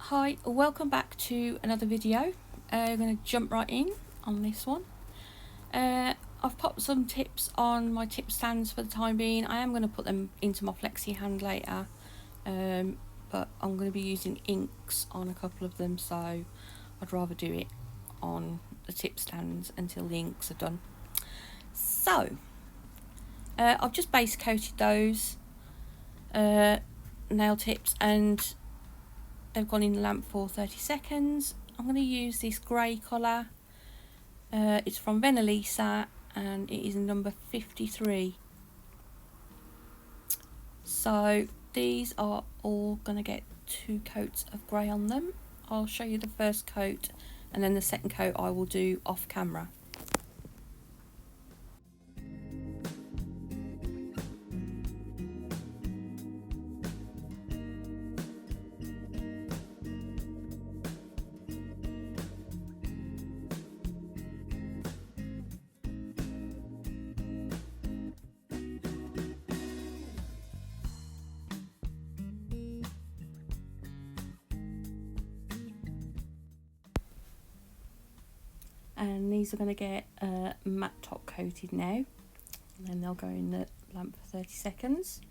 Hi, welcome back to another video. I'm going to jump right in on this one. I've popped some tips on my tip stands for the time being. I am going to put them into my flexi hand later, but I'm going to be using inks on a couple of them, so I'd rather do it on the tip stands until the inks are done. So I've just base coated those nail tips and they've gone in the lamp for 30 seconds. I'm going to use this grey colour. It's from Venalisa and it is number 53. So these are all going to get 2 coats of grey on them. I'll show you the first coat and then the second coat I will do off camera. And these are going to get matte top coated now, and then they'll go in the lamp for 30 seconds.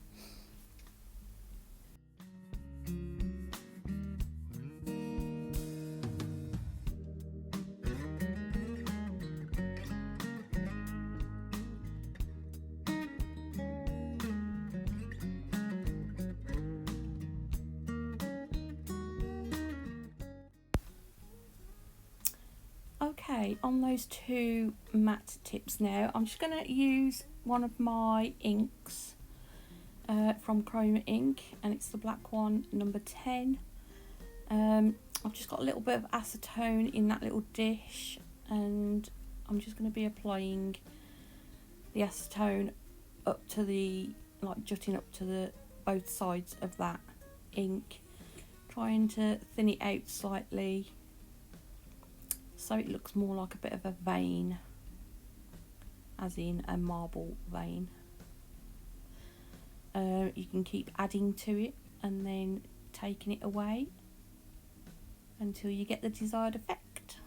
Okay, on those 2 matte tips now, I'm just going to use one of my inks from Chromaink, and it's the black one, number 10. I've just got a little bit of acetone in that little dish, and I'm just going to be applying the acetone up to the, like jutting up to the both sides of that ink, trying to thin it out slightly so it looks more like a bit of a vein, as in a marble vein. You can keep adding to it and then taking it away until you get the desired effect.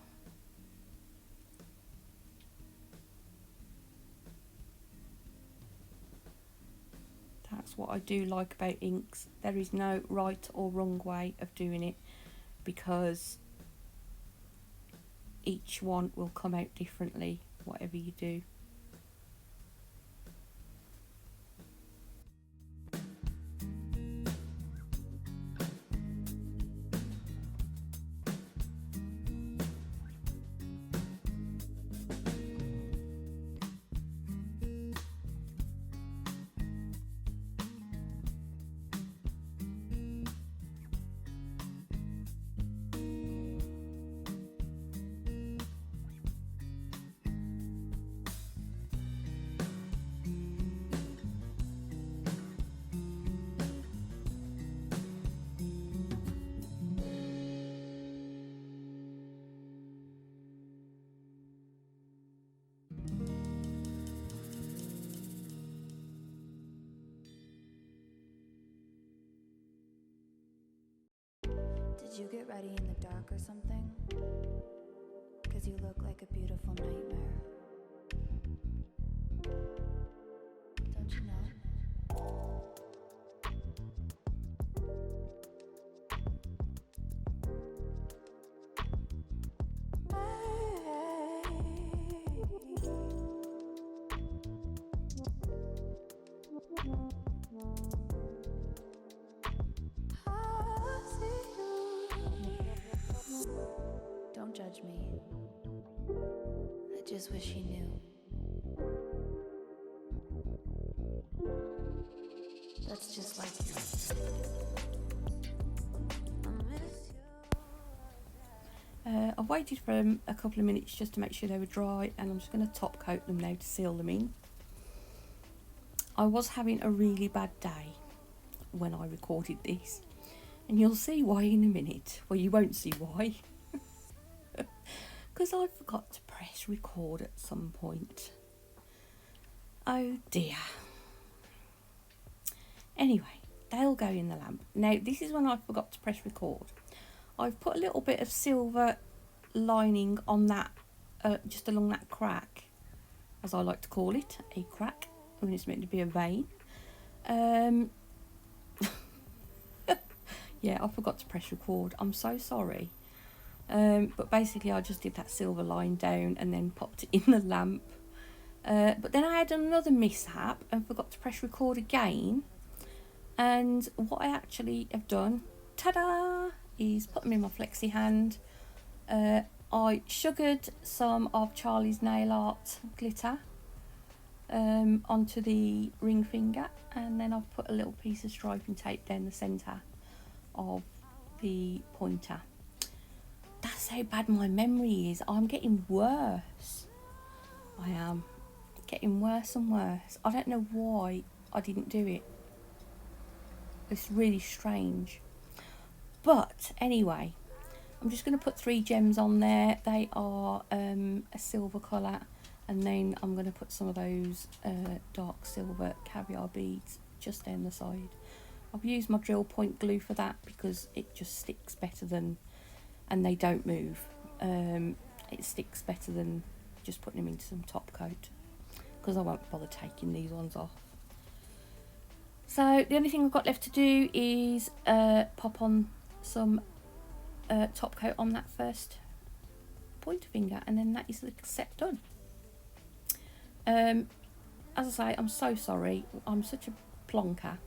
That's what I do like about inks. There is no right or wrong way of doing it, because each one will come out differently, whatever you do. Did you get ready in the dark or something? 'Cause you look like a beautiful nightmare. Don't you know? Don't judge me. I just wish he knew. That's just like you. I've waited for them a couple of minutes just to make sure they were dry, and I'm just going to top coat them now to seal them in. I was having a really bad day when I recorded this, and you'll see why in a minute. Well, you won't see why. Because I forgot to press record at some point. Oh dear. Anyway, they'll go in the lamp. Now, this is when I forgot to press record. I've put a little bit of silver lining on that, just along that crack, as I like to call it, a crack, when it's meant to be a vein. Yeah, I forgot to press record. I'm so sorry. But basically I just did that silver line down and then popped it in the lamp. But then I had another mishap and forgot to press record again. And what I actually have done, ta-da, is put them in my flexi hand. I sugared some of Charlie's nail art glitter onto the ring finger, and then I've put a little piece of striping tape down the centre of the pointer. That's how bad my memory is. I'm getting worse. I am getting worse and worse. I don't know why I didn't do it. It's really strange. But anyway, I'm just going to put 3 gems on there. They are a silver colour, and then I'm going to put some of those dark silver caviar beads just down the side. I've used my drill point glue for that because it just sticks better than, and they don't move. It sticks better than just putting them into some top coat, because I won't bother taking these ones off. So the only thing I've got left to do is pop on some top coat on that first pointer finger, and then that is the set done. As I say, I'm so sorry. I'm such a plonker.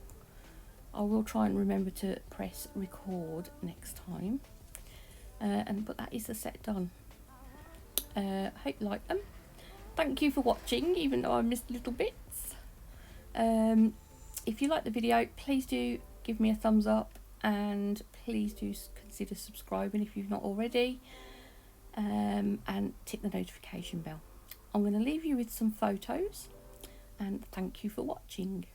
I will try and remember to press record next time. But that is the set done. Hope you like them. Thank you for watching, even though I missed little bits. If you like the video, please do give me a thumbs up, and please do consider subscribing if you've not already, and tick the notification bell. I'm going to leave you with some photos, and thank you for watching.